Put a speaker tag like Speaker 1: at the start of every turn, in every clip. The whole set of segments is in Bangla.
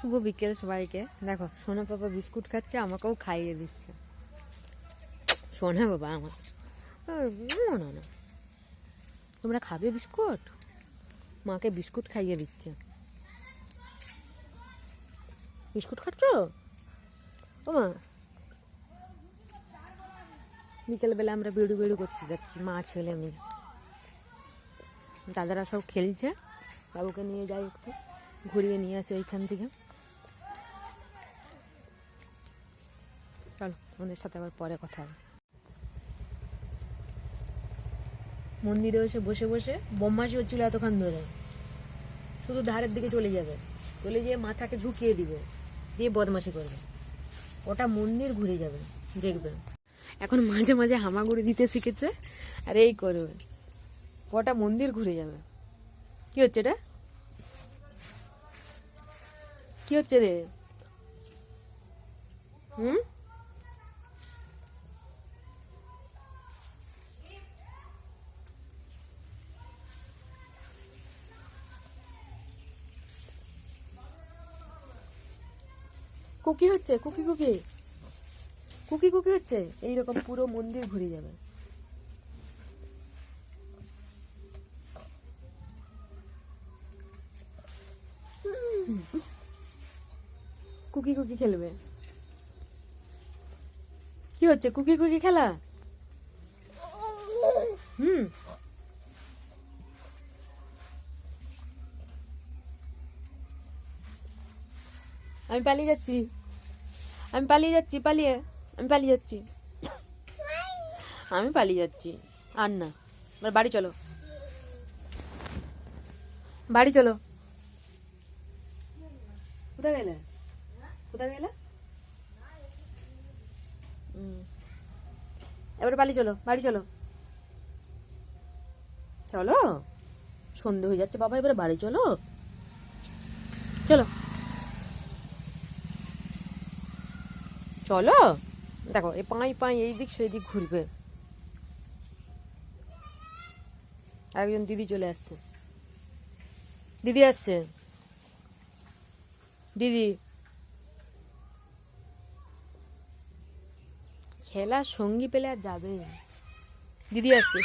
Speaker 1: শুভ বিকেল সবাইকে। দেখো সোনা পাপা বিস্কুট খাচ্ছে, আমাকেও খাইয়ে দিচ্ছে। সোনা বাবা আমার না না, তোমরা খাবে বিস্কুট? মাকে বিস্কুট খাইয়ে দিচ্ছে। বিস্কুট খাচ্ছ ও মা? বিকেলবেলা আমরা বেড়ু বেড়ু করতে যাচ্ছি, মা ছেলে মেয়ে। দাদারা সব খেলছে, বাবুকে নিয়ে যাই একটু ঘুরিয়ে নিয়ে আসে ওইখান থেকে। চলো আমাদের সাথে আবার পরে কথা হবে। মন্দিরে এসে বসে বসে বদমাশি হচ্ছিল এতক্ষণ ধরে। শুধু ধারের দিকে চলে যাবে, চলে গিয়ে মাথাকে ঝুঁকিয়ে দিবে, দিয়ে বদমাশি করবে। ওটা মন্দির ঘুরে যাবে দেখবে। এখন মাঝে মাঝে হামাগুড়ি দিতে শিখেছে, আর এই করবে, ওটা মন্দির ঘুরে যাবে। কি হচ্ছে রে? কি হচ্ছে রে? কুকি হচ্ছে, কুকি কুকি কুকি কুকি হচ্ছে। এইরকম পুরো মন্দির ঘুরে যাবে। কুকি কুকি খেলবে। কি হচ্ছে? কুকি কুকি খেলা। আমি পালিয়ে যাচ্ছি, আমি পালিয়ে যাচ্ছি, আমি পালিয়ে যাচ্ছি, আমি পালিয়ে যাচ্ছি। আর না, এবার বাড়ি চলো, বাড়ি চলো। কোথায় গেলে? কোথায় গেলে? এবার পালিয়ে চলো, বাড়ি চলো। চলো, সন্ধে হয়ে যাচ্ছে বাবা, এবারে বাড়ি চলো। চলো চলো। দেখো এই পাই পাই এই দিক সেই দিক ঘুরবে। একজন দিদি চলে আসছে, দিদি আসছে, দিদি। খেলার সঙ্গী পেলে আর যাবে। দিদি আসছে।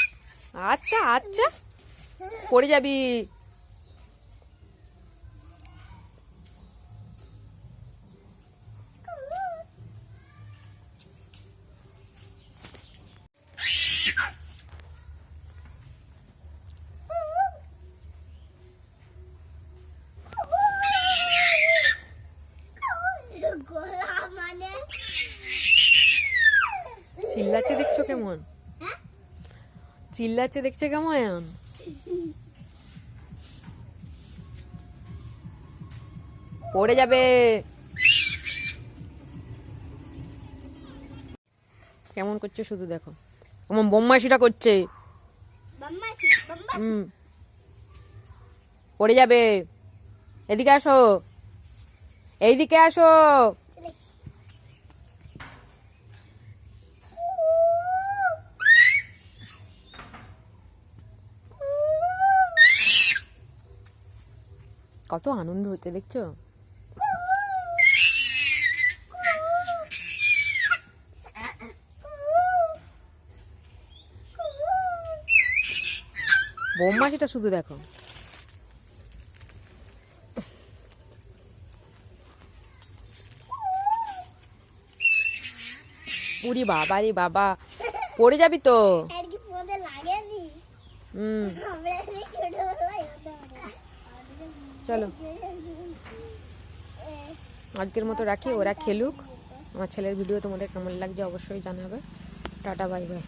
Speaker 1: আচ্ছা আচ্ছা, পড়ে যাবি। চিল্লাচ্ছে দেখছো কেমন? চিল্লাচ্ছে দেখছে কেমন? পড়ে যাবে। কেমন করছে শুধু দেখো, কেমন বদমাইশিটা করছে। পড়ে যাবে। এদিকে আসো, এইদিকে আসো। কত আনন্দ হচ্ছে দেখছো। বদমাশিটা শুধু দেখো। উরি বাবা রে বাবা, পড়ে যাবি তো। চলো আজকের মতো রাখি, ওরা খেলুক। আমার ছেলের ভিডিও তোমাদের কেমন লাগছে অবশ্যই জানাবে। Tata, bye bye.